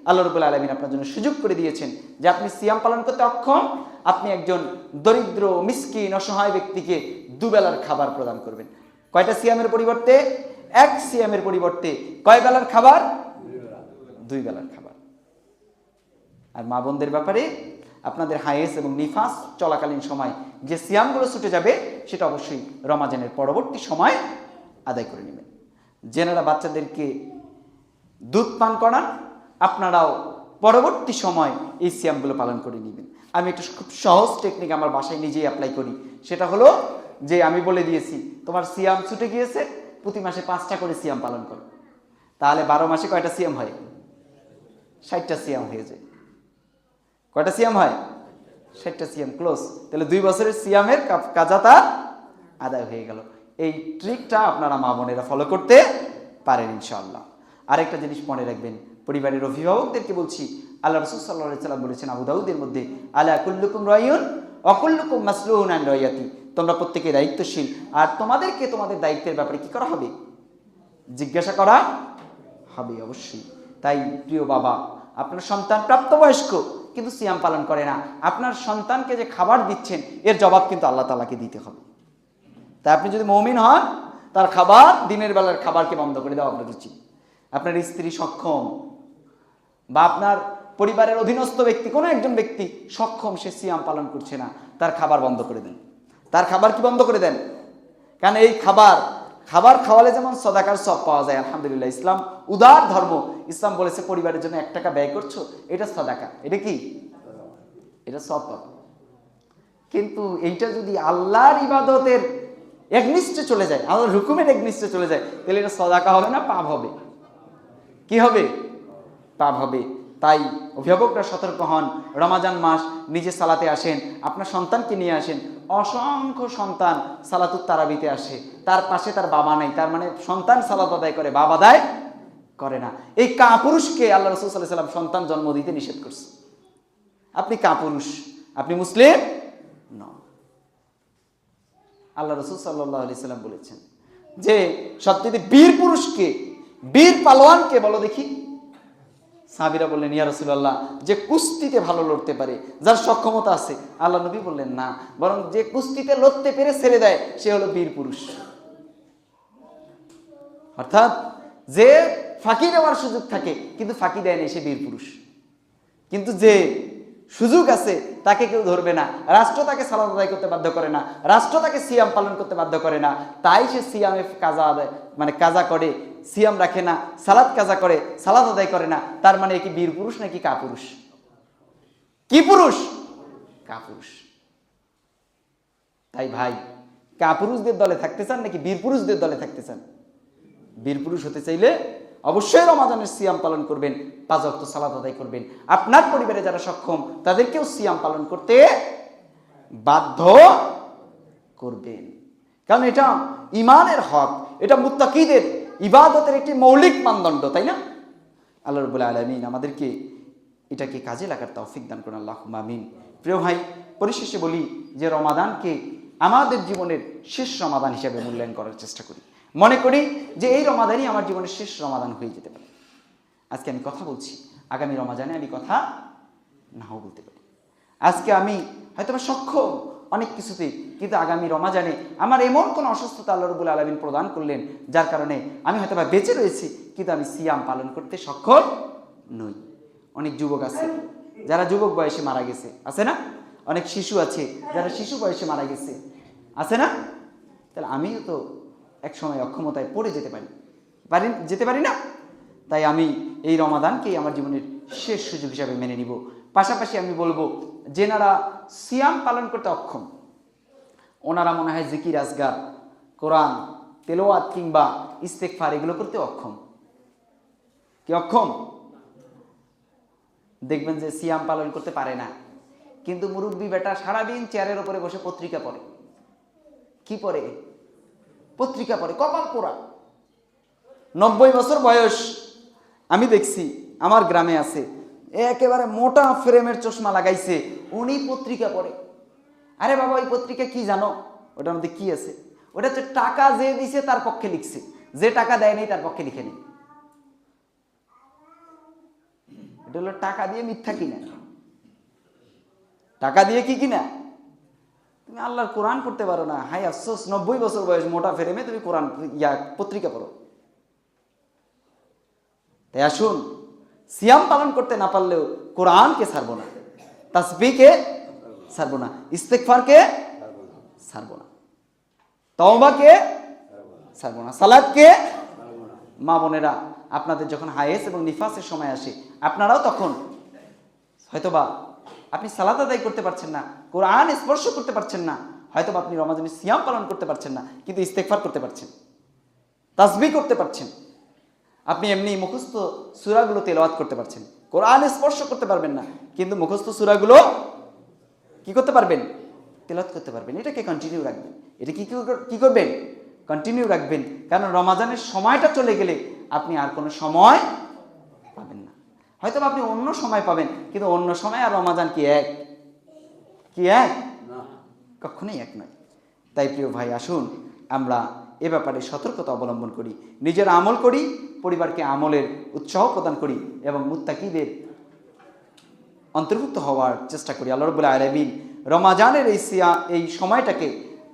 আল্লাহ রাব্বুল আলামিন আপনার জন্য সুযোগ করে দিয়েছেন যে আপনি সিয়াম পালন করতে অক্ষম, আপনি একজন দরিদ্র, মিসকিন, অসহায় ব্যক্তিকে দুবেলার খাবার প্রদান করবেন। কয়টা সিয়ামের পরিবর্তে? এক সিয়ামের পরিবর্তে কয় বেলার খাবার? দুই বেলার খাবার। আর মা বোনদের ব্যাপারে, আপনাদের হায়েস এবং নিফাস চলাকালীন সময় যে সিয়ামগুলো ছুটে যাবে, সেটা অবশ্যই রমাজানের পরবর্তী সময় আদায় করে নেবেন। যেনারা বাচ্চাদেরকে দুধ পান করান, আপনারাও পরবর্তী সময় এই সিয়ামগুলো পালন করে নেবেন। আমি একটা খুব সহজ টেকনিক আমার বাসায় নিজেই অ্যাপ্লাই করি। সেটা হলো যে আমি বলে দিয়েছি, তোমার সিয়াম ছুটে গিয়েছে, প্রতি মাসে 5টা করে সিয়াম পালন করো। তাহলে 12 মাসে কয়টা সিয়াম হয়? 60টা সিয়াম হয়ে যায়। কয়টা সিয়াম হয়? 60টা সিয়াম ক্লোজ। তাহলে 2 বছরের সিয়ামের কাজা তার আদায় হয়ে গেল। এই ট্রিকটা আপনারা মা বোনেরা ফলো করতে পারেন ইনশাআল্লাহ। আরেকটা জিনিস মনে রাখবেন, পরিবারের অভিভাবকদেরকে বলছি, আল্লাহ রাসূল সাল্লাল্লাহু আলাইহি সাল্লাম বলেছেন আবু দাউদের মধ্যে, আলা কুল্লুকুম রাইয়ুন ওয়া কুল্লুকুম মাসলুউন আন রাইয়াতি, তোমরা প্রত্যেকে দায়িত্বশীল, আর তোমাদেরকে তোমাদের দায়িত্বের ব্যাপারে কি করা হবে? জিজ্ঞাসা করা হবে অবশ্যই। তাই প্রিয় বাবা, আপনার সন্তান প্রাপ্তবয়স্ক কিন্তু সিয়াম পালন করে না, আপনার সন্তানকে যে খাবার দিচ্ছেন, এর জবাব কিন্তু আল্লাহ তাআলাকে দিতে হবে। তাই আপনি যদি মুমিন হন, তার খাবার, দিনের বেলার খাবারকে বন্ধ করে দেওয়া আপনার উচিত। আপনার স্ত্রী সক্ষম, বা আপনার পরিবারের অধীনস্থ ব্যক্তি, কোনো একজন ব্যক্তি সক্ষম, সে সিয়াম পালন করছে না, তার খাবার বন্ধ করে দেন। তার খাবার কি বন্ধ করে দেন? কারণ এই খাবার খাওয়ালে যেমন সদাকার সব পাওয়া যায়, আলহামদুলিল্লাহ, ইসলাম উদার ধর্ম। ইসলাম বলেছে পরিবারের জন্য 1 টাকা ব্যয় করছো, এটা সদাকা, এটা কি? এটা সব পাবে। কিন্তু এইটা যদি আল্লাহর ইবাদতের একনিষ্ঠে চলে যায়, আল্লাহর হুকুমের একনিষ্ঠে চলে যায়, তাহলে এটা সদাকা হবে না, পাপ হবে। কি হবে? পাপ হবে। তাই অভিভাবকরা সতর্ক হন, রমাজান মাস, নিজে সালাতে আসেন, আপনার সন্তানকে নিয়ে আসেন। অসংখ্য সন্তান সালাতুত তারাবিতে আসে, তার পাশে তার বাবা নাই, তার মানে সন্তান সালাত আদায় করে, বাবা আদায় করে না। এই কাপুরুষকে আল্লাহ রাসূল সাল্লাল্লাহু আলাইহি ওয়াসাল্লাম সন্তান জন্ম দিতে নিষেধ করছে। আপনি কাপুরুষ, আপনি মুসলিম নন। আল্লাহ রাসূল সাল্লাল্লাহু আলাইহি ওয়াসাল্লাম বলেছেন, যে সবচেয়ে বীর পুরুষকে, বীর পালোয়ানকে বলো দেখি। সাহাবীরা বললেন, ইয়া রাসূলুল্লাহ, যে কুস্তিতে ভালো লড়তে পারে, যার সক্ষমতা আছে। আল্লাহ নবী বললেন, না, বরং যে কুস্তিতে লড়তে পেরে ছেড়ে দেয় সে হলো বীর পুরুষ। অর্থাৎ যে ফাঁকি দেওয়ার সুযোগ থাকে কিন্তু ফাঁকি দেয় না, সে বীর পুরুষ। কিন্তু যে সুযোগ আছে তাকে কেউ ধরবে না, রাষ্ট্র তাকে সালাত আদায় করতে বাধ্য করে না, রাষ্ট্র তাকে সিয়াম পালন করতে বাধ্য করে না, তাই সে সিয়ামে কাজা আদায় মানে কাজা করে, সিয়াম রাখে না, সালাত কাজা করে, সালাত আদায় করে না। তার মানে কি বীর পুরুষ নাকি কাপুরুষ? কি পুরুষ? কাপুরুষ। তাই ভাই, কাপুরুষদের দলে থাকতে চান নাকি বীর পুরুষদের দলে থাকতে চান? বীর পুরুষ হতে চাইলে অবশ্যই রমাদানের সিয়াম পালন করবেন, 5 ওয়াক্ত সালাত আদায় করবেন। আপনার পরিবারে যারা সক্ষম তাদেরকেও সিয়াম পালন করতে বাধ্য করবেন, কারণ এটা ঈমানের হক, এটা মুত্তাকিদের ইবাদতের একটি মৌলিক মানদণ্ড, তাই না? আল্লাহ রাব্বুল আলামিন আমাদেরকে এটাকে কাজে লাগার তৌফিক দান করুন, আল্লাহুম্মা আমিন। প্রিয় ভাই, পরিশেষে বলি যে রমাদানকে আমাদের জীবনের শেষ রমাদান হিসেবে মূল্যায়ন করার চেষ্টা করি। মনে করি যে এই রমাদানই আমার জীবনের শেষ রমাদান হয়ে যেতে পারে। আজকে আমি কথা বলছি, আগামী রমাদানে আমি কথা নাও বলতে পারি। আজকে আমি হয়তো সক্ষম অনেক কিছুতে, কিন্তু আগামী রমাদানে আমার এমন কোনো অসুস্থতা আল্লাহ রাব্বুল আলামিন প্রদান করলেন যার কারণে আমি হয়তো বেঁচে রয়েছি, কিন্তু আমি সিয়াম পালন করতে সক্ষম নই। অনেক যুবক আছে যারা যুবক বয়সে মারা গেছে, আছে না? অনেক শিশু আছে যারা শিশু বয়সে মারা গেছে, আছে না? তাহলে আমিও তো এক সময় অক্ষমতায় পড়ে যেতে পারি না? তাই আমি এই রমাদানকেই আমার জীবনের শেষ সুযোগ হিসাবে মেনে নিব। পাশাপাশি আমি বলবো, যেনারা সিয়াম পালন করতে অক্ষম, ওনারা মনে হয় জিকির আজগার, কোরআন তেলাওয়াত কিংবা ইস্তেগফার এগুলো করতে অক্ষম। কি অক্ষম? দেখবেন যে সিয়াম পালন করতে পারে না, কিন্তু মুরব্বী বেটা সারাদিন চেয়ারের উপরে বসে পত্রিকা পড়ে। কি পড়ে? পত্রিকা পড়ে, কপাল পোড়া। 90 বছর বয়স, আমি দেখছি আমার গ্রামে আছে, একেবারে মোটা ফ্রেমের চশমা লাগাইছে, উনি পত্রিকা পড়ে। আরে বাবা, ওই পত্রিকা কি জানো? ওটার মধ্যে কি আছে? ওটা হচ্ছে টাকা যে দিছে তার পক্ষে লিখছে, যে টাকা দেয় নাই তার পক্ষে লিখে নেই। এটা হলো টাকা দিয়ে মিথ্যা কিনা। টাকা দিয়ে কি কিনা? তুমি আল্লাহর কোরআন পড়তে পারো না, হাই আফসোস, 90 বছর বয়স, মোটা ফ্রেমে তুমি কোরআন পত্রিকা পড়ো। তাই আসুন, সিয়াম পালন করতে না পারলেও কোরআনকে ছাড়বো না, তাসবিহকে ছাড়বো না, ইস্তেগফারকে ছাড়বো না, তওবাকে ছাড়বো না, সালাতকে। মা বোনেরা, আপনাদের যখন হায়েস এবং নিফাসের সময় আসে, আপনারাও তখন হয়তোবা আপনি সালাত আদায় করতে পারছেন না, কোরআন স্পর্শ করতে পারছেন না, হয়তোবা আপনি রমাদানের সিয়াম পালন করতে পারছেন না, কিন্তু ইস্তেগফার করতে পারছেন, তাসবিহ করতে পারছেন। আপনি এমনি মুখস্থ সূরাগুলো তেলাওয়াত করতে পারছেন, কোরআন স্পর্শ করতে পারবেন না, কিন্তু মুখস্থ সূরাগুলো কি করতে পারবেন? তেলাওয়াত করতে পারবেন। এটাকে কন্টিনিউ রাখবেন। এটা কি করবেন? কন্টিনিউ রাখবেন, কারণ রমাদানের সময়টা চলে গেলে আপনি আর কোনো সময় পাবেন না। হয়তো আপনি অন্য সময় পাবেন, কিন্তু অন্য সময় আর রমাদান কি এক? কি এক? কখনোই এক নয়। তাই প্রিয় ভাই, আসুন আমরা এ ব্যাপারে সতর্কতা অবলম্বন করি, নিজের আমল করি, পরিবারকে আমলের উৎসাহ প্রদান করি এবং মুত্তাকিদের অন্তর্ভুক্ত হওয়ার চেষ্টা করি। আল্লাহ রাব্বুল আলামিন রমাদানের এই সময়টাকে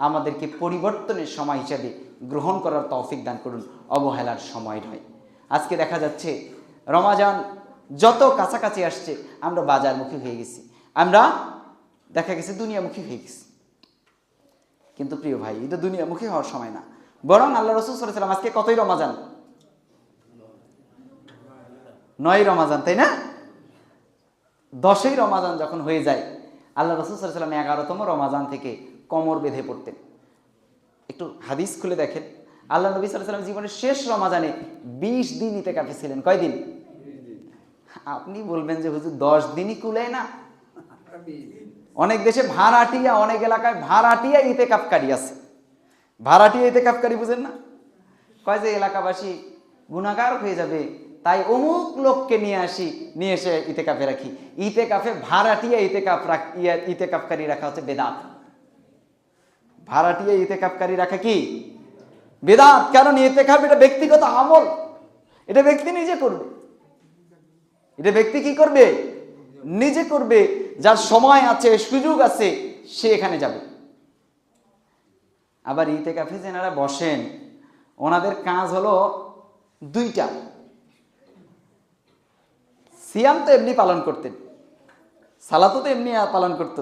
আমাদেরকে পরিবর্তনের সময় হিসাবে গ্রহণ করার তৌফিক দান করুন, অবহেলার সময় নয়। আজকে দেখা যাচ্ছে রমাদান যত কাছাকাছি আসছে, আমরা বাজারমুখী হয়ে গেছি, আমরা দেখা গেছে দুনিয়ামুখী হয়ে গেছি। কিন্তু প্রিয় ভাই, এটা দুনিয়ামুখী হওয়ার সময় না, বরং আল্লাহ রাসূল সাল্লাল্লাহু আলাইহি ওয়াসাল্লাম আজকে কতই রমাদান? 9 রমাদান, তাই না? 10ই রমাদান যখন হয়ে যায়, আল্লাহ রাসূল সাল্লাল্লাহু আলাইহি ওয়াসাল্লাম 11তম রমাদান থেকে কোমর বেঁধে পড়তেন। একটু হাদিস খুলে দেখেন, আল্লাহ নবী সাল্লাল্লাহু আলাইহি ওয়াসাল্লাম জীবনের শেষ রমাদানে 20 দিন ইতিকাফে ছিলেন। কয়দিন? আপনি বলবেন যে হুজুর 10 দিনই কুলায় না। অনেক দেশে ভাড়াটিয়া, অনেক এলাকায় ভাড়াটিয়া ইতিকাফকারী আছে। ভাড়াটিয়া ইতিকাফকারী বুঝেন না? কয় যে এলাকাবাসী গুনাহগার হয়ে যাবে, তাই অমুক লোককে নিয়ে এসে ইতিকাফে রাখি। ইতিকাফে ভাড়াটিয়া ইতিকাফকারী রাখা হচ্ছে বেদাত। ভাড়াটিয়া ইতিকাফকারী রাখা কি? বেদাত কারণ ইতিকাফ এটা ব্যক্তিগত আমল, এটা ব্যক্তি নিজে করবে। এটা ব্যক্তি কি করবে? নিজে করবে। যার সময় আছে, সুযোগ আছে, সে এখানে যাবে। আবার ইতিকাফে যেনারা বসেন ওনাদের কাজ হলো দুইটা। সিয়াম তো এমনি পালন করতেন, সালাতও তো এমনি পালন করত,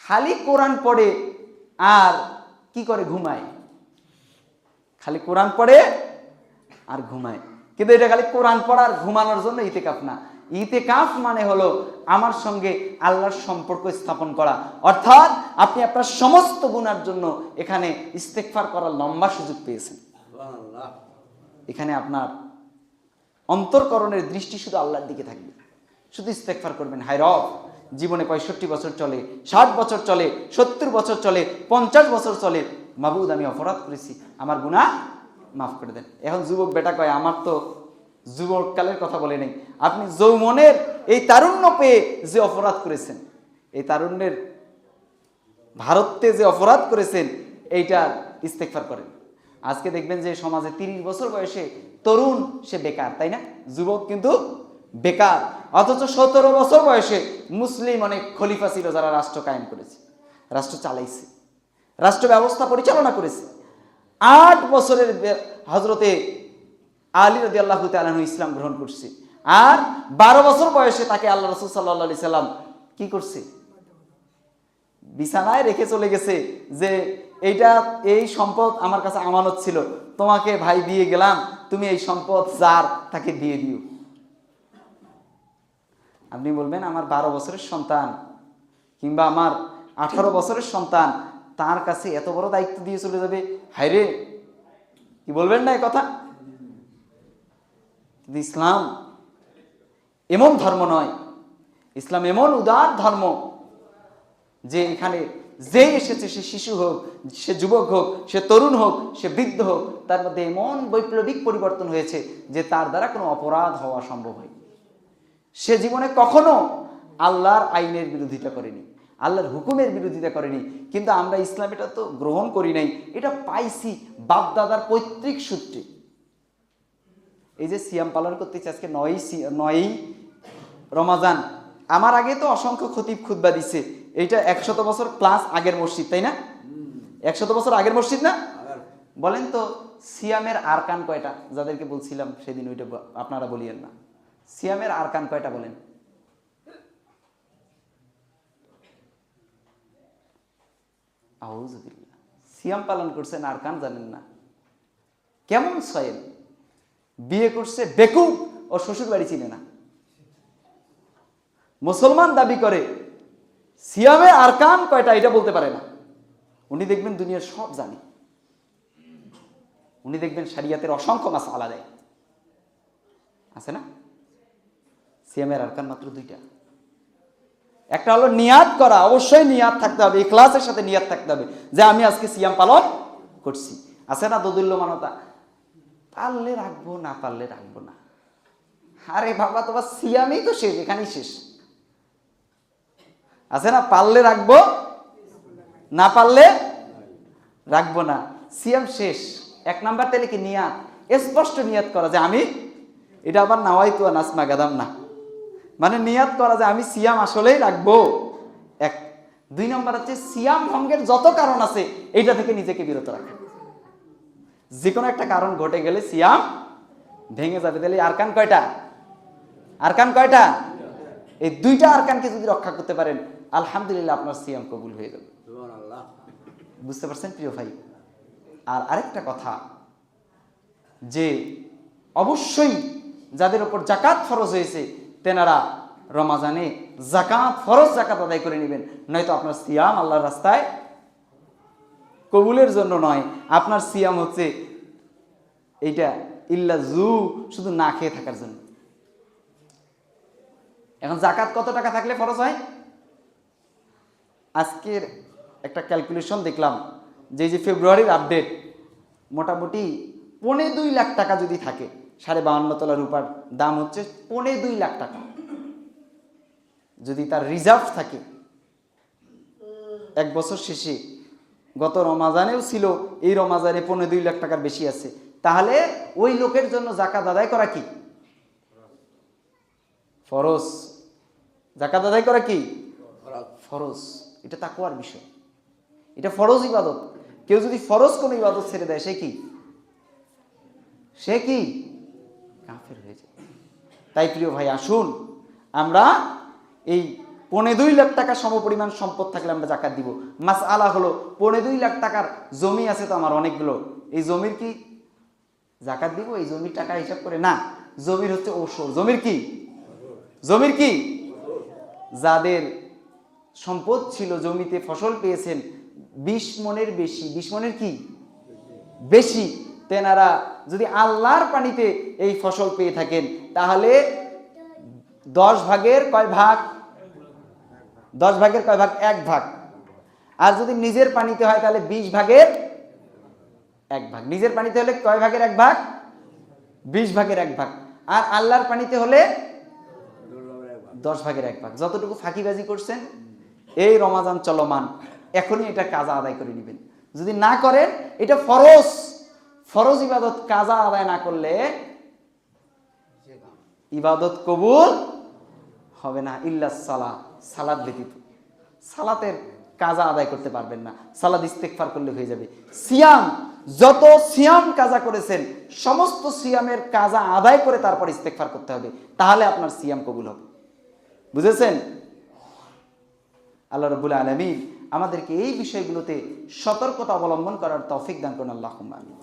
খালি কোরআন পড়ে আর কি করে? ঘুমায়। খালি কোরআন পড়ে আর ঘুমায়। কিন্তু এটা খালি কোরআন পড়া আর ঘুমানোর জন্য ইতিকাফ না। ইতিকাফ মানে হলো আমার সঙ্গে আল্লাহর সম্পর্ক স্থাপন করা, অর্থাৎ আপনি আপনার সমস্ত গুনার জন্য এখানে ইস্তেগফার করার লম্বা সুযোগ পেয়েছেন। এখানে আপনার অন্তরকরণের দৃষ্টি শুধু আল্লাহর দিকে থাকবে, শুধু ইস্তেগফার করবেন। হায় রব, জীবনে 65 বছর চলে, 60 বছর চলে, 70 বছর চলে, 50 বছর চলে, মাবুদ আমি অপরাধ করেছি, আমার গুনাহ মাফ করে দেন। এখন যুবক বেটা কয় আমার তো যুবককালের কথা বলে নেই, আপনি যৌবনের এই তারুণ্য পেয়ে যে অপরাধ করেছেন, এই তারুণ্যের ভারতে যে অপরাধ করেছেন, এইটার ইস্তেগফার করেন। আজকে দেখবেন যে সমাজে 30 বছর বয়সে তরুণ সে বেকার, তাই না? যুবক কিন্তু বেকার। অথচ 17 বছর বয়সে মুসলিম অনেক খলিফা ছিল যারা রাষ্ট্র কায়েম করেছে, রাষ্ট্র চালাইছে, রাষ্ট্র ব্যবস্থা পরিচালনা করেছে। 8 বছরের হজরতে আলী রাদিয়াল্লাহু তাআলা আনহু ইসলাম গ্রহণ করছে, আর 12 বছর বয়সে তাকে আল্লাহ রাসূল সাল্লাল্লাহু আলাইহি সাল্লাম কি করছে? বিছানায় রেখে চলে গেছে যে এই সম্পদ আমার কাছে আমানত ছিল, তোমাকে ভাই দিয়ে গেলাম, তুমি এই সম্পদ যার তাকে দিয়ে দিও। আপনি বলবেন আমার 12 বছরের সন্তান কিংবা আমার 18 বছরের সন্তান, তার কাছে এত বড় দায়িত্ব দিয়ে চলে যাবে, হায়রে, কি বলবেন না এই কথা? কিন্তু ইসলাম এমন ধর্ম নয়, ইসলাম এমন উদার ধর্ম যে এখানে যে এসেছে, সে শিশু হোক, সে যুবক হোক, সে তরুণ হোক, সে বৃদ্ধ হোক, তার মধ্যে এমন বৈপ্লবিক পরিবর্তন হয়েছে যে তার দ্বারা কোনো অপরাধ হওয়া সম্ভব হয়। সে জীবনে কখনো আল্লাহর আইনের বিরোধিতা করেনি, আল্লাহর হুকুমের বিরোধিতা করেনি। কিন্তু আমরা ইসলাম এটা তো গ্রহণ করি নাই, এটা পাইছি বাপদাদার পৈতৃক সূত্রে। এই যে সিয়াম পালন করতেছি আজকে 9ই রমাজান, আমার আগে তো অসংখ্য খতিব খুতবা দিছে, এইটা 100 বছর প্লাস আগের মসজিদ, তাই না? 100 বছর আগের মসজিদ না? বলেন তো সিয়ামের আরকান কয়টা? যাদেরকে বলছিলাম সেদিন, ওইটা আপনারা বলিয়েন না। সিয়ামের আরকান কয়টা বলেন? আউযুবিল্লাহ, সিয়াম পালন করছেন, আরকান জানেন না? কেমন সয়েল! বিয়ে করছে বেকুব, ও শ্বশুর বাড়ি চিনে না। মুসলমান দাবি করে সিয়ামে আরকান কয়টা এটা বলতে পারে না। উনি দেখবেন দুনিয়ার সব জানে, উনি দেখবেন শরিয়াতের অসংখ্য মাসআলা দেয়, আছে না? সিয়ামের আরকান মাত্র 2টা। একটা হলো নিয়াত করা, অবশ্যই নিয়াত থাকতে হবে, ইখলাসের সাথে নিয়াত থাকতে হবে যে আমি আজকে সিয়াম পালন করছি। আছে না দোদুল্যমানতা, পারলে রাখবো, না পারলে রাখবো না। আরে বাবা, তোমার সিয়ামই তো শেষ, এখানেই শেষ। আছে না পারলে রাখবো, না পারলে রাখবো না, সিয়াম শেষ। 1 নাম্বার তাহলে কি নিয়াত, স্পষ্ট নিয়াত করা যে আমি এটা আবার নাওয়াইতু নাসমা গাদাম না, মানে নিয়াত করা যে আমি সিয়াম আসলেই রাখবো। 1। 2 নম্বর হচ্ছে সিয়াম ভঙ্গের যত কারণ আছে এইটা থেকে নিজেকে বিরত রাখা। যে কোনো একটা কারণ ঘটে গেলে সিয়াম ভেঙে যাবে। তাহলে আরকান কয়টা? আরকান কয়টা? এই 2টা আরকানকে যদি রক্ষা করতে পারেন, আলহামদুলিল্লাহ আপনার সিয়াম কবুল হয়ে যাবে। বুঝতে পারছেন প্রিয় ভাই? আর আরেকটা কথা, যে অবশ্যই যাদের উপর যাকাত ফরজ হয়েছে তেনারা রমাজানে যাকাত, ফরজ যাকাত আদায় করে নেবেন, নয়তো আপনার সিয়াম আল্লাহর রাস্তায় কবুলের জন্য নয়। আপনার সিয়াম হচ্ছে এইটা ইল্লা শুধু না খেয়ে থাকার জন্য। এখন যাকাত কত টাকা থাকলে ফরজ হয়? আজকের একটা ক্যালকুলেশন দেখলাম যে ফেব্রুয়ারির আপডেট, মোটামুটি 2.25 লাখ টাকা যদি থাকে, 52.5 তলা রূপার দাম হচ্ছে 2.25 লাখ টাকা। যদি তার রিজার্ভ থাকে 1 বছর শেষে গত রমাজানেও ছিল, এই রমাজানে 2.5 লাখ টাকার বেশি আছে, তাহলে ওই লোকের জন্য যাকাত আদায় করা কি ফরজ। যাকাত আদায় করা কি ফরজ। এটা তাকওয়ার বিষয়, এটা ফরজ ইবাদত। কেউ যদি ফরজ কোনো ইবাদত ছেড়ে দেয় সে কি কাফের হয়ে যায়। তাই প্রিয় ভাই, আসুন আমরা এই 2.5 লাখ টাকা সমপরিমাণ সম্পদ থাকলে আমরা যাকাত দিব। মাসআলা হলো 2.5 লাখ টাকার জমি আছে তো আমার অনেকগুলো, এই জমির কি যাকাত দিব? এই জমির টাকা হিসাব করে না, জমির হচ্ছে ওসর। জমির কি যাদের সম্পদ ছিল, জমিতে ফসল পেয়েছেন 20 মণের বেশি, 20 মণের কি বেশি, তেনারা যদি আল্লাহর পানিতে এই ফসল পেয়ে থাকেন, তাহলে 10 ভাগের কয় ভাগ? 10 ভাগের কয় ভাগ? 1 ভাগ। আর যদি নিজের পানিতে হয় তাহলে 20 ভাগের 1 ভাগ। নিজের পানিতে হলে কয় ভাগের 1 ভাগ? 20 ভাগের 1 ভাগ। আর আল্লাহর পানিতে হলে 10 ভাগের 1 ভাগ। যতটুকু ফাঁকিবাজি করছেন এই রমাজান চলমান, এখনই এটা কাজা আদায় করে নেবেন। যদি না করেন, এটা ফরজ ইবাদত, কাজা আদায় না করলে ইবাদত কবুল হবে না। ইল্লাস সালাহ, সালাত ব্যতীত। সালাতের কাজা আদায় করতে পারবেন না, সালাত ইস্তেগফার করলে হয়ে যাবে। সিয়াম, যত সিয়াম কাজা করেছেন সমস্ত সিয়ামের কাজা আদায় করে তারপর ইস্তেগফার করতে হবে, তাহলে আপনার সিয়াম কবুল হবে। বুঝেছেন? আল্লাহ রাব্বুল আলামিন আমাদেরকে এই বিষয়গুলোতে সতর্কতা অবলম্বন করার তৌফিক দান করুন। আল্লাহুম্মা আমিন।